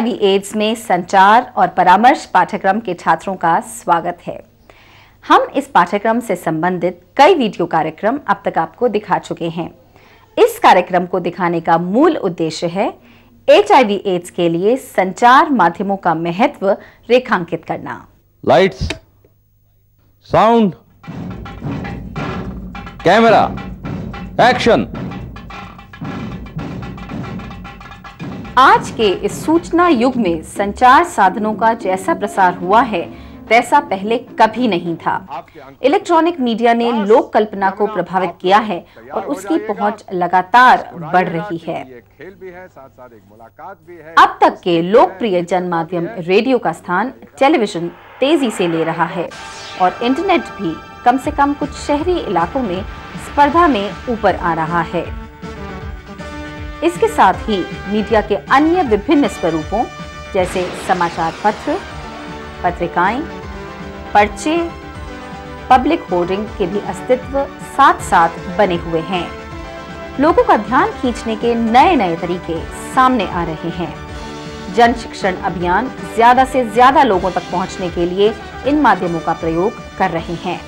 HIV ads में संचार और परामर्श पाठ्यक्रम के छात्रों का स्वागत है। हम इस पाठ्यक्रम से संबंधित कई वीडियो कार्यक्रम अब तक आपको दिखा चुके हैं। इस कार्यक्रम को दिखाने का मूल उद्देश्य है HIV एड्स के लिए संचार माध्यमों का महत्व रेखांकित करना। Lights, sound, camera, action. आज के इस सूचना युग में संचार साधनों का जैसा प्रसार हुआ है वैसा पहले कभी नहीं था। इलेक्ट्रॉनिक मीडिया ने लोक कल्पना को प्रभावित किया है और उसकी पहुंच लगातार बढ़ रही है। अब तक के लोकप्रिय जन माध्यम रेडियो का स्थान टेलीविजन तेजी से ले रहा है और इंटरनेट भी कम से कम कुछ शहरी इलाकों में स्पर्धा में ऊपर आ रहा है। इसके साथ ही मीडिया के अन्य विभिन्न स्वरूपों जैसे समाचार पत्र, पत्रिकाएं, पर्चे, पब्लिक होर्डिंग के भी अस्तित्व साथ साथ बने हुए हैं। लोगों का ध्यान खींचने के नए नए तरीके सामने आ रहे हैं। जन शिक्षण अभियान ज्यादा से ज्यादा लोगों तक पहुंचने के लिए इन माध्यमों का प्रयोग कर रहे हैं।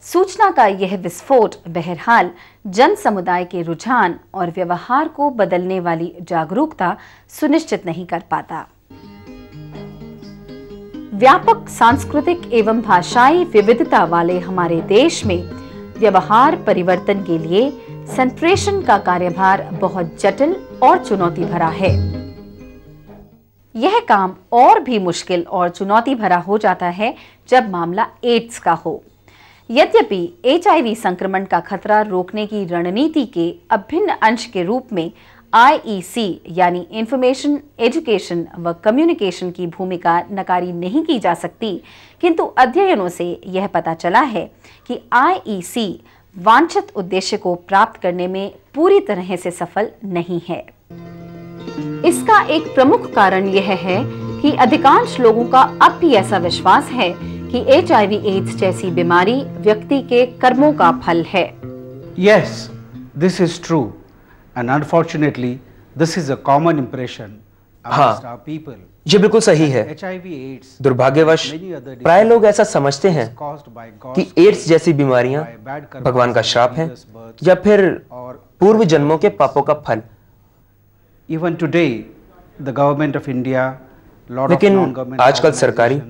सूचना का यह विस्फोट बहरहाल जन समुदाय के रुझान और व्यवहार को बदलने वाली जागरूकता सुनिश्चित नहीं कर पाता। व्यापक सांस्कृतिक एवं भाषाई विविधता वाले हमारे देश में व्यवहार परिवर्तन के लिए संप्रेषण का कार्यभार बहुत जटिल और चुनौती भरा है। यह काम और भी मुश्किल और चुनौती भरा हो जाता है जब मामला एड्स का हो। यद्यपि HIV संक्रमण का खतरा रोकने की रणनीति के अभिन्न अंश के रूप में IEC यानी इंफॉर्मेशन, एजुकेशन व कम्युनिकेशन की भूमिका नकारी नहीं की जा सकती, किंतु अध्ययनों से यह पता चला है कि IEC वांछित उद्देश्य को प्राप्त करने में पूरी तरह से सफल नहीं है। इसका एक प्रमुख कारण यह है कि अधिकांश लोगों का अब भी ऐसा विश्वास है कि HIV एड्स जैसी बीमारी व्यक्ति के कर्मों का फल है। Yes, this is true, and unfortunately, this is a common impression amongst our people. ये बिल्कुल सही है। दुर्भाग्यवश प्राय लोग ऐसा समझते हैं कि एड्स जैसी बीमारियां भगवान का श्राप है या फिर पूर्व जन्मों के पापों का फल। Even today, the government of India, लेकिन आजकल सरकारी,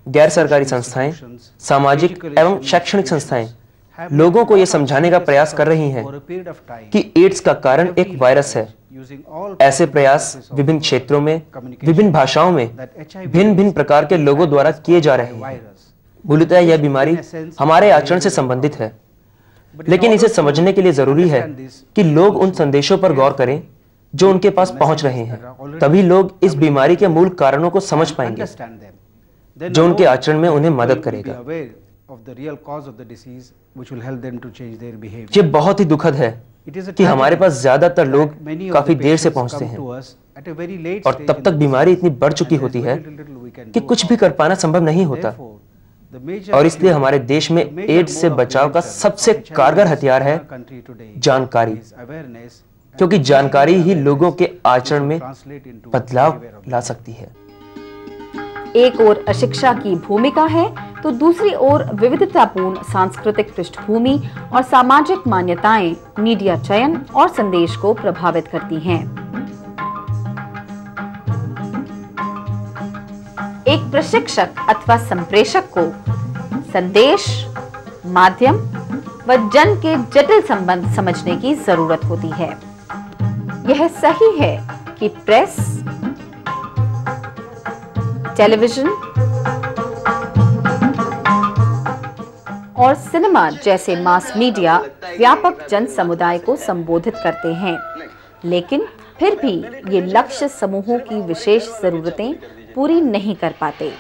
गैर सरकारी संस्थाएं, सामाजिक एवं शैक्षणिक संस्थाएं लोगों को यह समझाने का प्रयास कर रही हैं कि एड्स का कारण एक वायरस है। ऐसे प्रयास विभिन्न क्षेत्रों में, विभिन्न भाषाओं में, भिन्न भिन्न प्रकार के लोगों द्वारा किए जा रहे हैं। मूलतः यह बीमारी हमारे आचरण से संबंधित है, लेकिन इसे समझने के लिए जरूरी है कि लोग उन संदेशों पर गौर करें जो उनके पास पहुंच रहे हैं। तभी लोग इस बीमारी के मूल कारणों को समझ पाएंगे, जो उनके आचरण में उन्हें मदद करेगा। ये बहुत ही दुखद है कि हमारे पास ज्यादातर लोग काफी देर से पहुंचते हैं और तब तक बीमारी इतनी बढ़ चुकी होती है कि कुछ भी कर पाना संभव नहीं होता। और इसलिए हमारे देश में एड्स से बचाव का सबसे कारगर हथियार है जानकारी, क्योंकि जानकारी ही लोगों के आचरण में बदलाव ला सकती है। एक ओर अशिक्षा की भूमिका है तो दूसरी ओर विविधतापूर्ण सांस्कृतिक पृष्ठभूमि और सामाजिक मान्यताएं मीडिया चयन और संदेश को प्रभावित करती हैं। एक प्रशिक्षक अथवा संप्रेषक को संदेश, माध्यम व जन के जटिल संबंध समझने की जरूरत होती है। यह सही है कि प्रेस, टेलीविजन और सिनेमा जैसे मास मीडिया व्यापक जन समुदाय को संबोधित करते हैं, लेकिन फिर भी ये लक्ष्य समूहों की विशेष जरूरतें पूरी नहीं कर पाते।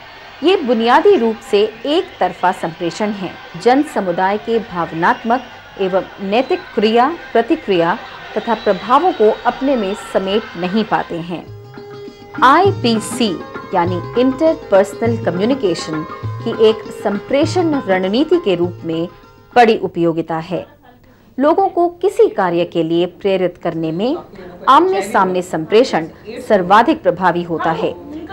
ये बुनियादी रूप से एक तरफा संप्रेषण है। जन समुदाय के भावनात्मक एवं नैतिक क्रिया, प्रतिक्रिया तथा प्रभावों को अपने में समेट नहीं पाते हैं। IPC यानी इंटरपर्सनल कम्युनिकेशन की एक संप्रेषण रणनीति के रूप में बड़ी उपयोगिता है। लोगों को किसी कार्य के लिए प्रेरित करने में आमने सामने संप्रेषण सर्वाधिक प्रभावी होता है,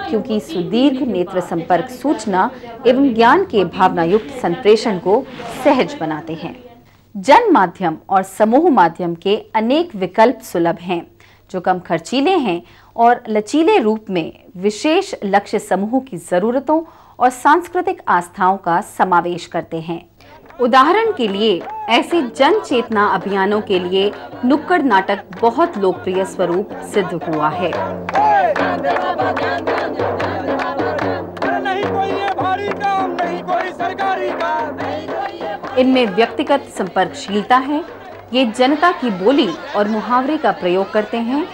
क्योंकि सुदीर्घ नेत्र संपर्क सूचना एवं ज्ञान के भावनायुक्त संप्रेषण को सहज बनाते हैं। जन माध्यम और समूह माध्यम के अनेक विकल्प सुलभ हैं, जो कम खर्चीले हैं और लचीले रूप में विशेष लक्ष्य समूह की जरूरतों और सांस्कृतिक आस्थाओं का समावेश करते हैं। उदाहरण के लिए ऐसे जन चेतना अभियानों के लिए नुक्कड़ नाटक बहुत लोकप्रिय स्वरूप सिद्ध हुआ है। इनमें व्यक्तिगत संपर्कशीलता है, ये जनता की बोली और मुहावरे का प्रयोग करते हैं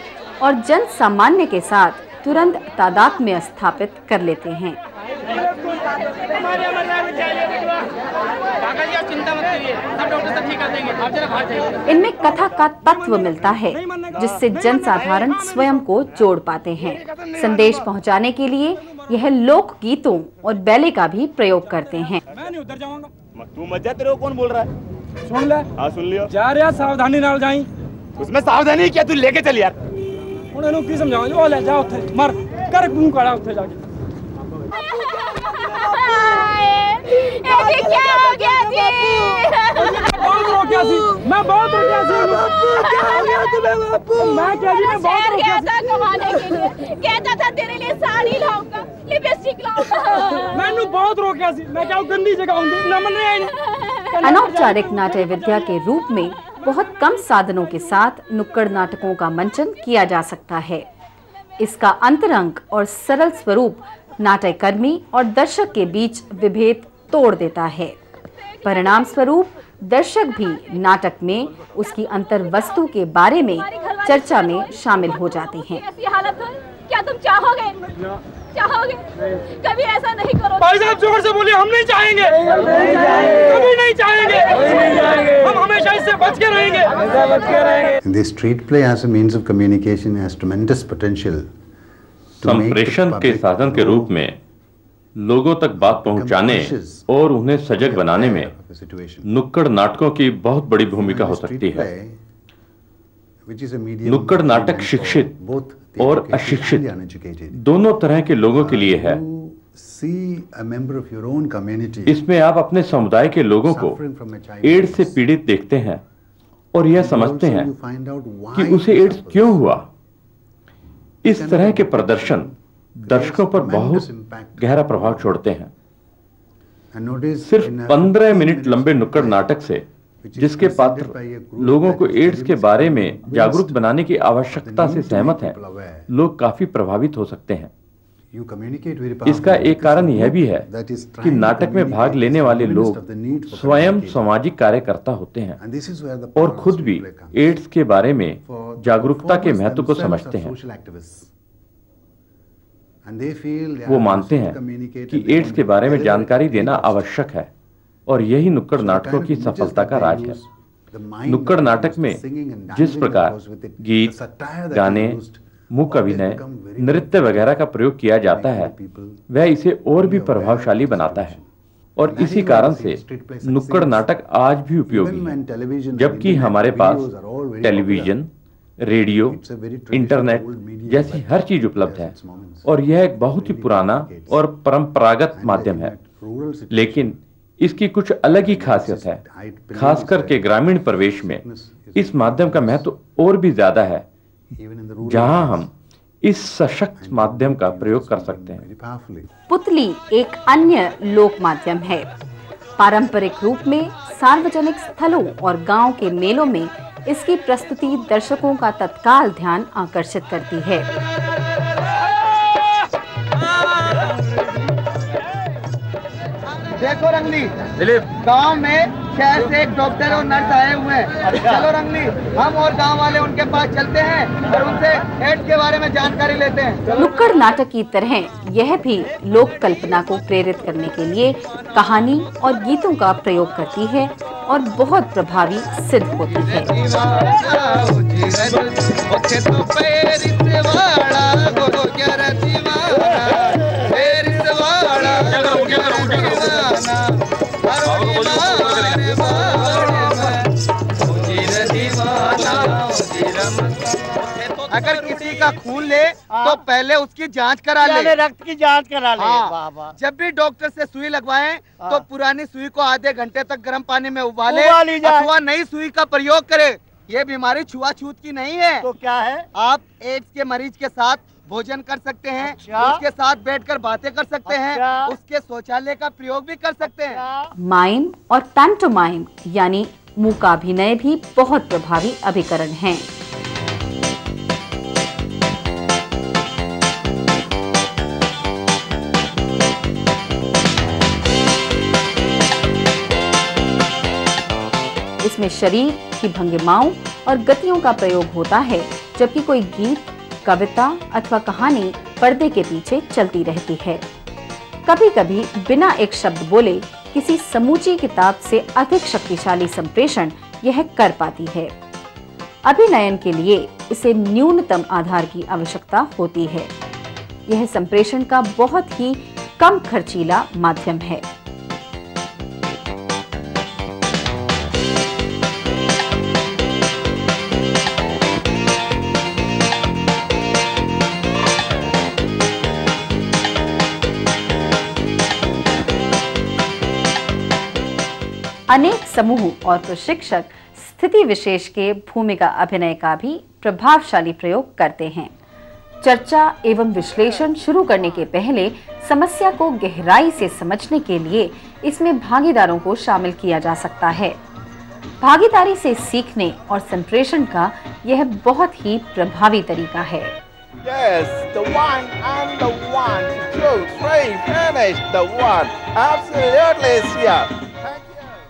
और जन सामान्य के साथ तुरंत तादात्म्य स्थापित कर लेते हैं। इनमें कथा का तत्व मिलता है, जिससे जनसाधारण स्वयं को जोड़ पाते हैं। संदेश पहुंचाने के लिए यह लोक गीतों और बैले का भी प्रयोग करते हैं। तू मत जा, तेरे को कौन बोल रहा है? सुन ले। हाँ सुन लियो। जा रहा सावधानी नाल जाई। उसमें सावधानी क्या, तू लेके चल यार। उन्हें की समझाओ, जो ले जा उठे मर कर मुंह काढ़ा उठे जाके। ये क्या हो गया जी? बहुत रोकिया सी, मैं बहुत रोकिया सी। क्या हो गया तुम्हें बापू? मैं क्या जी, मैं बहुत रोकिया सी। कमाने के लिए कहता था तेरे लिए साड़ी लाऊंगा, लिपस्टिक लाऊंगा। मैंने बहुत रोकिया सी, मैं क्या गंदी जगह होंगी ना, मन नहीं आई। अनौपचारिक नाट्य विद्या के रूप में बहुत कम साधनों के साथ नुक्कड़ नाटकों का मंचन किया जा सकता है। इसका अंतरंग और सरल स्वरूप नाट्यकर्मी और दर्शक के बीच विभेद तोड़ देता है। परिणाम स्वरूप दर्शक भी नाटक में उसकी अंतर वस्तु के बारे में चर्चा में शामिल हो जाते हैं। ऐसी हालत है, क्या तुम चाहोगे? चाहोगे? कभी ऐसा नहीं करो। भाई साहब जोर से बोलिए, हम नहीं चाहेंगे, कभी नहीं चाहेंगे, हम हमेशा इससे बच के रहेंगे। This street play as a means of communication has tremendous potential. संप्रेषण के साधन के रूप में लोगों तक बात पहुंचाने और उन्हें सजग बनाने में नुक्कड़ नाटकों की बहुत बड़ी भूमिका हो सकती है। नुक्कड़ नाटक शिक्षित और अशिक्षित दोनों तरह के लोगों के लिए है। इसमें आप अपने समुदाय के लोगों को एड्स से पीड़ित देखते हैं और यह समझते हैं कि उसे एड्स क्यों हुआ। इस तरह के प्रदर्शन दर्शकों पर बहुत गहरा प्रभाव छोड़ते हैं। सिर्फ 15 मिनट लंबे नुक्कड़ नाटक से, जिसके पात्र लोगों को एड्स के बारे में जागरूक बनाने की आवश्यकता से सहमत हैं, लोग काफी प्रभावित हो सकते हैं। इसका एक कारण यह भी है कि नाटक में भाग लेने वाले लोग स्वयं सामाजिक कार्यकर्ता होते हैं और खुद भी एड्स के बारे में जागरूकता के महत्व को समझते हैं। वो मानते हैं कि एड्स के बारे में जानकारी देना आवश्यक है और यही नुक्कड़ नाटकों की सफलता का राज है। नुक्कड़ नाटक में जिस प्रकार गीत, गाने, मूक अभिनय, नृत्य वगैरह का प्रयोग किया जाता है, वह इसे और भी प्रभावशाली बनाता है और इसी कारण से नुक्कड़ नाटक आज भी उपयोगी है। जबकि हमारे पास टेलीविजन, रेडियो, इंटरनेट जैसी हर चीज उपलब्ध है और यह एक बहुत ही पुराना और परंपरागत माध्यम है, लेकिन इसकी कुछ अलग ही खासियत है। खासकर के ग्रामीण परिवेश में इस माध्यम का महत्व और भी ज्यादा है, जहां हम इस सशक्त माध्यम का प्रयोग कर सकते हैं। पुतली एक अन्य लोक माध्यम है। पारंपरिक रूप में सार्वजनिक स्थलों और गांव के मेलों में इसकी प्रस्तुति दर्शकों का तत्काल ध्यान आकर्षित करती है। देखो रंगली, गांव में शहर से एक डॉक्टर और नर्स आए हुए हैं। चलो रंगली, हम और गांव वाले उनके पास चलते हैं और उनसे एड्स के बारे में जानकारी लेते हैं। नुक्कड़ नाटक की तरह यह भी लोक कल्पना को प्रेरित करने के लिए कहानी और गीतों का प्रयोग करती है और बहुत प्रभावी सिद्ध होती है। अगर किसी का खून ले तो पहले उसकी जांच करा ले, रक्त की जांच करा ले। हाँ, जब भी डॉक्टर से सुई लगवाएं तो पुरानी सुई को आधे घंटे तक गर्म पानी में उबाले अथवा नई सुई का प्रयोग करें। ये बीमारी छुआछूत की नहीं है। तो क्या है? आप एड्स के मरीज के साथ भोजन कर सकते हैं, उसके साथ बैठकर बातें कर सकते हैं, उसके शौचालय का प्रयोग भी कर सकते हैं। माइम और पैंटोमाइम यानी मूकाभिनय भी बहुत प्रभावी अभिकरण हैं। इसमें शरीर की भंगिमाओं और गतियों का प्रयोग होता है, जबकि कोई गीत, कविता अथवा कहानी पर्दे के पीछे चलती रहती है। कभी कभी बिना एक शब्द बोले किसी समूची किताब से अधिक शक्तिशाली संप्रेषण यह कर पाती है। अभिनयन के लिए इसे न्यूनतम आधार की आवश्यकता होती है। यह संप्रेषण का बहुत ही कम खर्चीला माध्यम है। अनेक समूह और प्रशिक्षक स्थिति विशेष के भूमिका अभिनय का भी प्रभावशाली प्रयोग करते हैं। चर्चा एवं विश्लेषण शुरू करने के पहले समस्या को गहराई से समझने के लिए इसमें भागीदारों को शामिल किया जा सकता है। भागीदारी से सीखने और संप्रेषण का यह बहुत ही प्रभावी तरीका है। Yes, the one and the one, 2, 3, finish the one. Absolutely, yeah.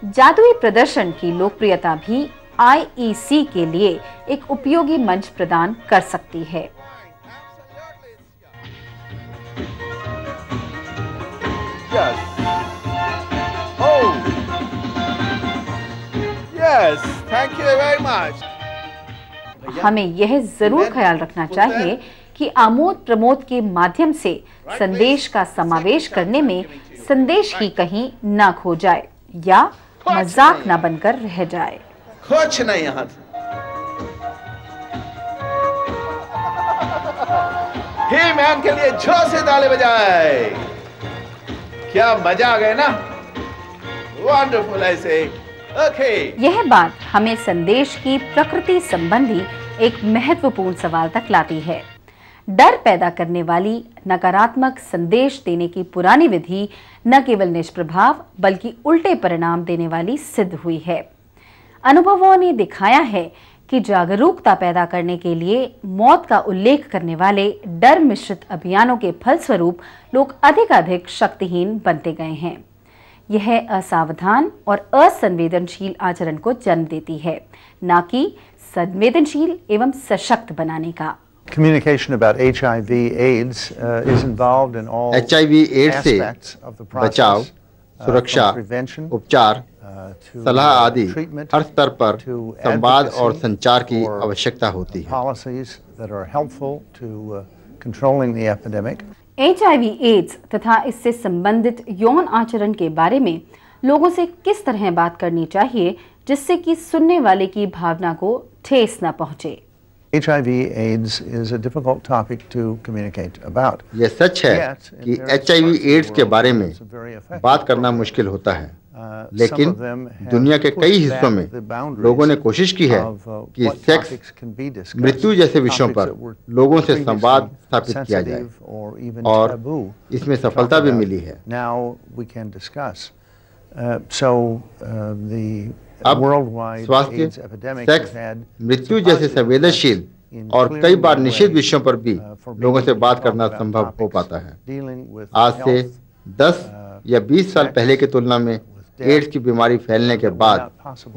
जादुई प्रदर्शन की लोकप्रियता भी IEC के लिए एक उपयोगी मंच प्रदान कर सकती है। Yes. Oh. Yes, thank you very much. हमें यह जरूर ख्याल रखना चाहिए कि आमोद प्रमोद के माध्यम से संदेश का समावेश करने में संदेश ही कहीं न खो जाए या मजाक न बनकर रह जाए। कुछ नहीं यहाँ ही मैन के लिए जोर से ताली बजाए। क्या मजा आ गया ना? वंडरफुल ऐसे। ओके। यह बात हमें संदेश की प्रकृति संबंधी एक महत्वपूर्ण सवाल तक लाती है। डर पैदा करने वाली नकारात्मक संदेश देने की पुरानी विधि न केवल निष्प्रभाव बल्कि उल्टे परिणाम देने वाली सिद्ध हुई है। अनुभवों ने दिखाया है कि जागरूकता पैदा करने के लिए मौत का उल्लेख करने वाले डर मिश्रित अभियानों के फलस्वरूप लोग अधिक शक्तिहीन बनते गए हैं। यह असावधान और असंवेदनशील आचरण को जन्म देती है, न कि संवेदनशील एवं सशक्त बनाने का। Communication about HIV/AIDS is involved in all HIV/AIDS से बचाव, सुरक्षा, उपचार, सलाह आदि हर स्तर पर संवाद और संचार की आवश्यकता होती है। policies that are helpful to controlling the epidemic. HIV/AIDS तथा इससे संबंधित यौन आचरण के बारे में लोगों से किस तरह बात करनी चाहिए जिससे कि सुनने वाले की भावना को ठेस न पहुंचे। HIV/AIDS is a difficult topic to communicate about. यह सच है कि HIV/AIDS के बारे में बात करना मुश्किल होता है, लेकिन दुनिया के कई हिस्सों में लोगों ने कोशिश की है कि सेक्स, मृत्यु जैसे विषयों पर लोगों से संवाद स्थापित किया जाए और इसमें सफलता भी मिली है। अब स्वास्थ्य, सेक्स, मृत्यु जैसे संवेदनशील और कई बार निषिद्ध विषयों पर भी लोगों से बात करना संभव हो पाता है। आज से 10 या 20 साल पहले की तुलना में एड्स की बीमारी फैलने के बाद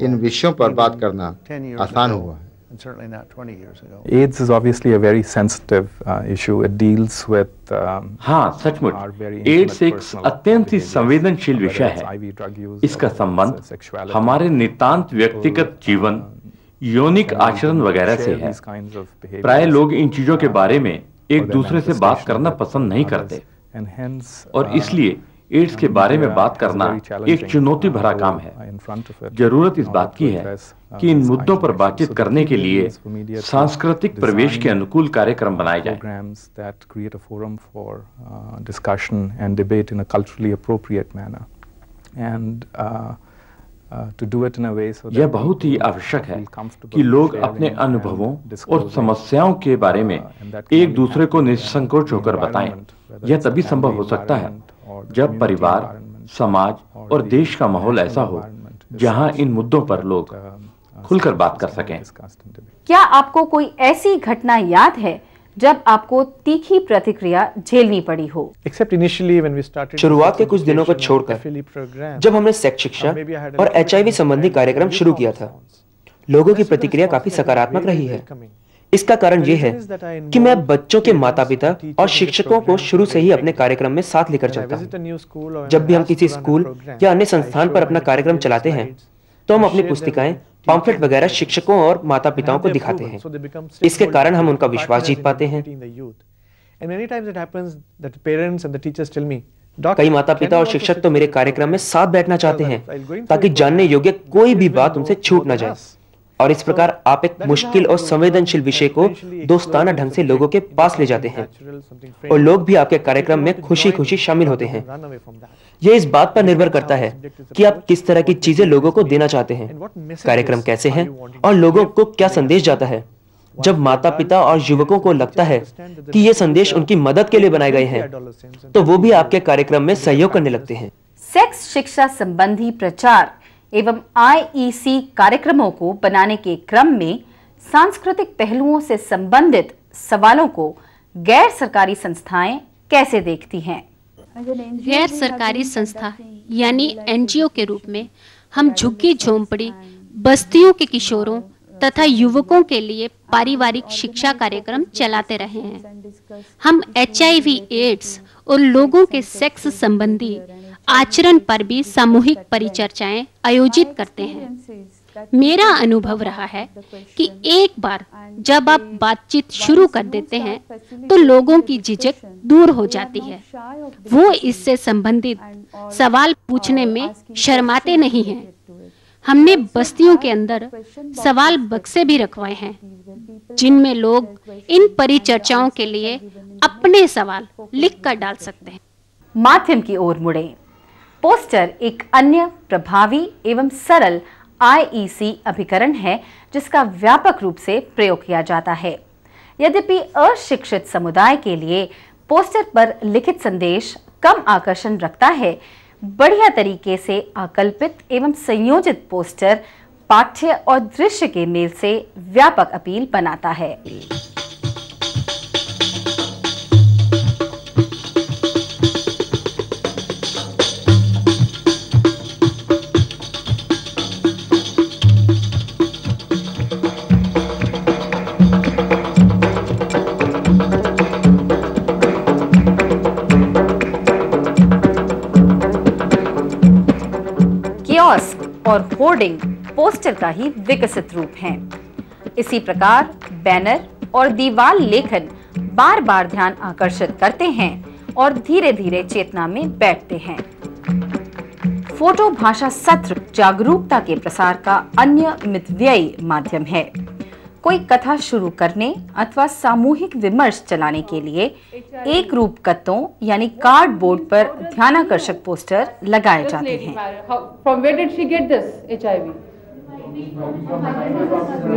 इन विषयों पर बात करना आसान हुआ है। AIDS is obviously a very sensitive issue. It deals with हाँ, सचमुच एड्स एक अत्यंत ही संवेदनशील विषय है। इसका संबंध हमारे नितांत व्यक्तिगत जीवन, यौनिक आचरण वगैरह से है। प्राय लोग इन चीजों के बारे में एक दूसरे से बात करना पसंद नहीं करते और इसलिए एड्स के बारे में बात करना एक चुनौती भरा काम है। जरूरत इस बात की है कि इन मुद्दों पर बातचीत करने के लिए सांस्कृतिक प्रवेश के अनुकूल कार्यक्रम बनाए जाएं। यह बहुत ही आवश्यक है कि लोग अपने अनुभवों और समस्याओं के बारे में एक दूसरे को निसंकोच होकर बताएं। यह तभी संभव हो सकता है जब परिवार, समाज और देश का माहौल ऐसा हो जहां इन मुद्दों पर लोग खुलकर बात कर सकें। क्या आपको कोई ऐसी घटना याद है जब आपको तीखी प्रतिक्रिया झेलनी पड़ी हो? शुरुआत के कुछ दिनों को छोड़कर जब हमने सेक्स शिक्षा और HIV संबंधी कार्यक्रम शुरू किया था, लोगों की प्रतिक्रिया काफी सकारात्मक रही है। इसका कारण यह है कि मैं बच्चों के माता-पिता और शिक्षकों को शुरू से ही अपने कार्यक्रम में साथ लेकर चलता हूं। जब भी हम किसी स्कूल या अन्य संस्थान पर अपना कार्यक्रम चलाते हैं तो हम अपनी पुस्तिकाएं, पम्फलेट वगैरह शिक्षकों और माता-पिताओं को दिखाते हैं। इसके कारण हम उनका विश्वास जीत पाते हैं। कई माता-पिता और शिक्षक तो मेरे कार्यक्रम में साथ बैठना चाहते हैं ताकि जानने योग्य कोई भी बात उनसे छूट न जाए। और इस प्रकार आप एक मुश्किल और संवेदनशील विषय को दोस्ताना ढंग से लोगों के पास ले जाते हैं और लोग भी आपके कार्यक्रम में खुशी-खुशी शामिल होते हैं। यह इस बात पर निर्भर करता है कि आप किस तरह की चीजें लोगों को देना चाहते हैं, कार्यक्रम कैसे हैं और लोगों को क्या संदेश जाता है। जब माता-पिता और युवकों को लगता है कि ये संदेश उनकी मदद के लिए बनाए गए हैं, तो वो भी आपके कार्यक्रम में सहयोग करने लगते हैं। सेक्स शिक्षा संबंधी प्रचार एवं IEC कार्यक्रमों को बनाने के क्रम में सांस्कृतिक पहलुओं से संबंधित सवालों को गैर सरकारी संस्थाएं कैसे देखती हैं? गैर सरकारी संस्था यानी NGO के रूप में हम झुग्गी झोंपड़ी, बस्तियों के किशोरों तथा युवकों के लिए पारिवारिक शिक्षा कार्यक्रम चलाते रहे हैं। हम HIV, एड्स और लोगों के सेक्स संबंधी आचरण पर भी सामूहिक परिचर्चाएं आयोजित करते हैं। मेरा अनुभव रहा है कि एक बार जब आप बातचीत शुरू कर देते हैं तो लोगों की झिझक दूर हो जाती है। वो इससे संबंधित सवाल पूछने में शर्माते नहीं हैं। हमने बस्तियों के अंदर सवाल बक्से भी रखवाए हैं जिनमें लोग इन परिचर्चाओं के लिए अपने सवाल लिख कर डाल सकते हैं। माध्यम की ओर मुड़े। पोस्टर एक अन्य प्रभावी एवं सरल IEC अभिकरण है जिसका व्यापक रूप से प्रयोग किया जाता है। यद्यपि अशिक्षित समुदाय के लिए पोस्टर पर लिखित संदेश कम आकर्षण रखता है, बढ़िया तरीके से आकल्पित एवं संयोजित पोस्टर पाठ्य और दृश्य के मेल से व्यापक अपील बनाता है। कियोस्क और होर्डिंग पोस्टर का ही विकसित रूप हैं। इसी प्रकार बैनर और दीवार लेखन बार बार ध्यान आकर्षित करते हैं और धीरे धीरे चेतना में बैठते हैं। फोटो भाषा सत्र जागरूकता के प्रसार का अन्य मितव्ययी माध्यम है। कोई कथा शुरू करने अथवा सामूहिक विमर्श चलाने के लिए एक रूप कत्तों यानी कार्डबोर्ड पर ध्यानाकर्षक पोस्टर लगाए जाते हैं। From where did she get this HIV?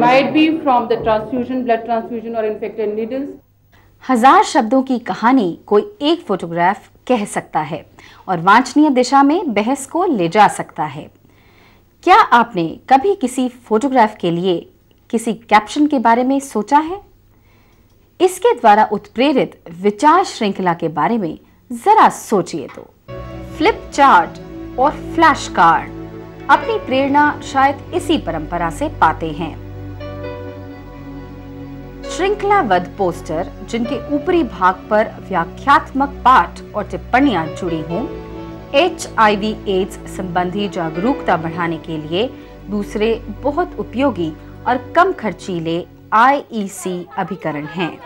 Might be from the transfusion, blood transfusion or infected needles. 1000 शब्दों की कहानी कोई एक फोटोग्राफ कह सकता है और वांछनीय दिशा में बहस को ले जा सकता है। क्या आपने कभी किसी फोटोग्राफ के लिए किसी कैप्शन के बारे में सोचा है? इसके द्वारा उत्प्रेरित विचार श्रृंखला के बारे में जरा सोचिए तो। फ्लिप चार्ट और फ्लैश कार्ड अपनी प्रेरणा शायद इसी परंपरा से पाते हैं। श्रृंखलाबद्ध पोस्टर जिनके ऊपरी भाग पर व्याख्यात्मक पाठ और टिप्पणियां जुड़ी हों, HIV एड्स संबंधी जागरूकता बढ़ाने के लिए दूसरे बहुत उपयोगी और कम खर्चीले IEC अभिकरण हैं।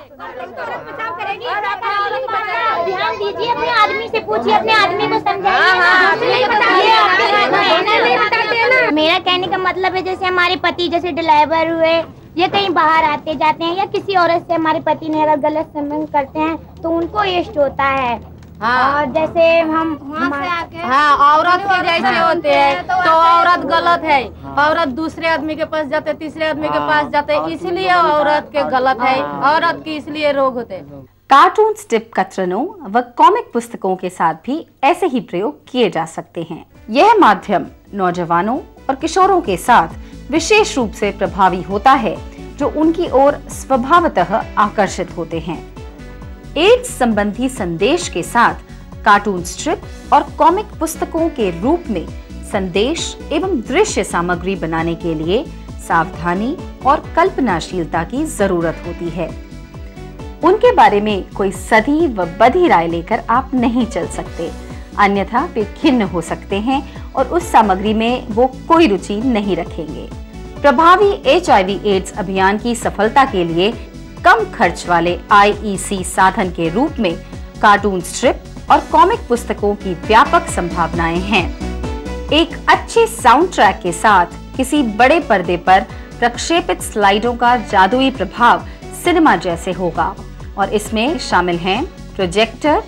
ध्यान दीजिए, अपने आदमी से पूछिए, अपने आदमी को समझाइए। मेरा कहने का मतलब है जैसे हमारे पति जैसे ड्राइवर हुए या कहीं बाहर आते जाते हैं या किसी औरत से हमारे पति ने अगर गलत संबंध करते हैं तो उनको इष्ट होता है। और जैसे हम औरत के जैसे होते हैं तो औरत गलत है, औरत दूसरे आदमी के पास जाते, तीसरे आदमी के पास जाते, इसलिए औरत के गलत है, औरत की इसलिए रोग होते हैं। कार्टून स्ट्रिप कतरनों व कॉमिक पुस्तकों के साथ भी ऐसे ही प्रयोग किए जा सकते हैं। यह माध्यम नौजवानों और किशोरों के साथ विशेष रूप से प्रभावी होता है, जो उनकी ओर स्वभावतः आकर्षित होते हैं। एड्स संबंधी संदेश के साथ कार्टून स्ट्रिप और कॉमिक पुस्तकों के रूप में संदेश एवं दृश्य सामग्री बनाने के लिए सावधानी और कल्पनाशीलता की जरूरत होती है। उनके बारे में कोई सधी व बधी राय लेकर आप नहीं चल सकते, अन्यथा वे खिन्न हो सकते हैं और उस सामग्री में वो कोई रुचि नहीं रखेंगे। प्रभावी HIV एड्स अभियान की सफलता के लिए कम खर्च वाले IEC साधन के रूप में कार्टून स्ट्रिप और कॉमिक पुस्तकों की व्यापक संभावनाएं हैं। एक अच्छे साउंड ट्रैक के साथ किसी बड़े पर्दे पर प्रक्षेपित स्लाइडों का जादुई प्रभाव सिनेमा जैसे होगा और इसमें शामिल हैं प्रोजेक्टर,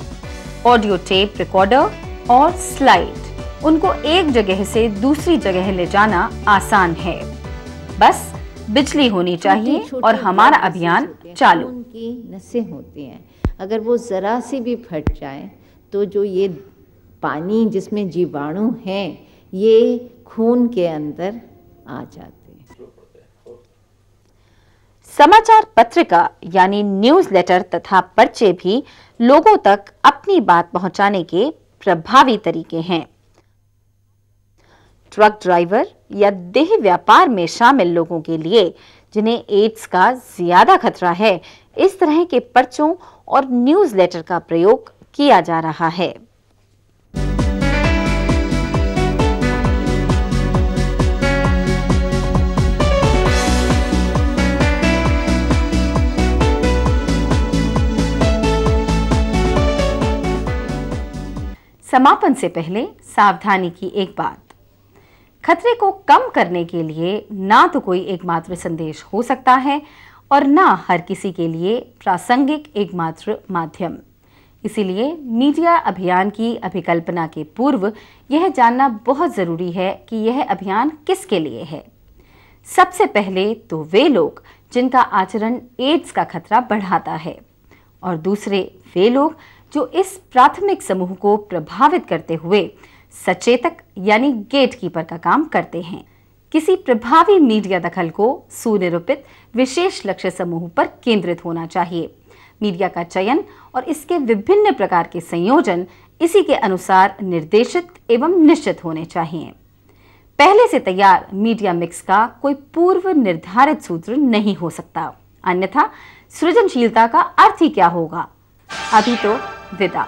ऑडियो टेप रिकॉर्डर और स्लाइड। उनको एक जगह से दूसरी जगह ले जाना आसान है, बस बिजली होनी चाहिए और हमारा अभियान चालू। की नसें होती हैं, अगर वो जरा सी भी फट जाए तो जो ये पानी जिसमें जीवाणु हैं ये खून के अंदर आ जाते हैं। समाचार पत्रिका यानी न्यूज़लेटर तथा पर्चे भी लोगों तक अपनी बात पहुंचाने के प्रभावी तरीके हैं। ट्रक ड्राइवर या देह व्यापार में शामिल लोगों के लिए जिन्हें एड्स का ज्यादा खतरा है, इस तरह के पर्चों और न्यूज़लेटर का प्रयोग किया जा रहा है। समापन से पहले सावधानी की एक बात। खतरे को कम करने के लिए ना तो कोई एकमात्र संदेश हो सकता है और ना हर किसी के लिए प्रासंगिक एकमात्र माध्यम। इसीलिए मीडिया अभियान की अभिकल्पना के पूर्व यह जानना बहुत जरूरी है कि यह अभियान किसके लिए है। सबसे पहले तो वे लोग जिनका आचरण एड्स का खतरा बढ़ाता है, और दूसरे वे लोग जो इस प्राथमिक समूह को प्रभावित करते हुए सचेतक यानी गेटकीपर का काम करते हैं। किसी प्रभावी मीडिया दखल को सुनिरूपित विशेष लक्ष्य समूह पर केंद्रित होना चाहिए। मीडिया का चयन और इसके विभिन्न प्रकार के संयोजन इसी के अनुसार निर्देशित एवं निश्चित होने चाहिए। पहले से तैयार मीडिया मिक्स का कोई पूर्व निर्धारित सूत्र नहीं हो सकता, अन्यथा सृजनशीलता का अर्थ ही क्या होगा। अभी तो विदा।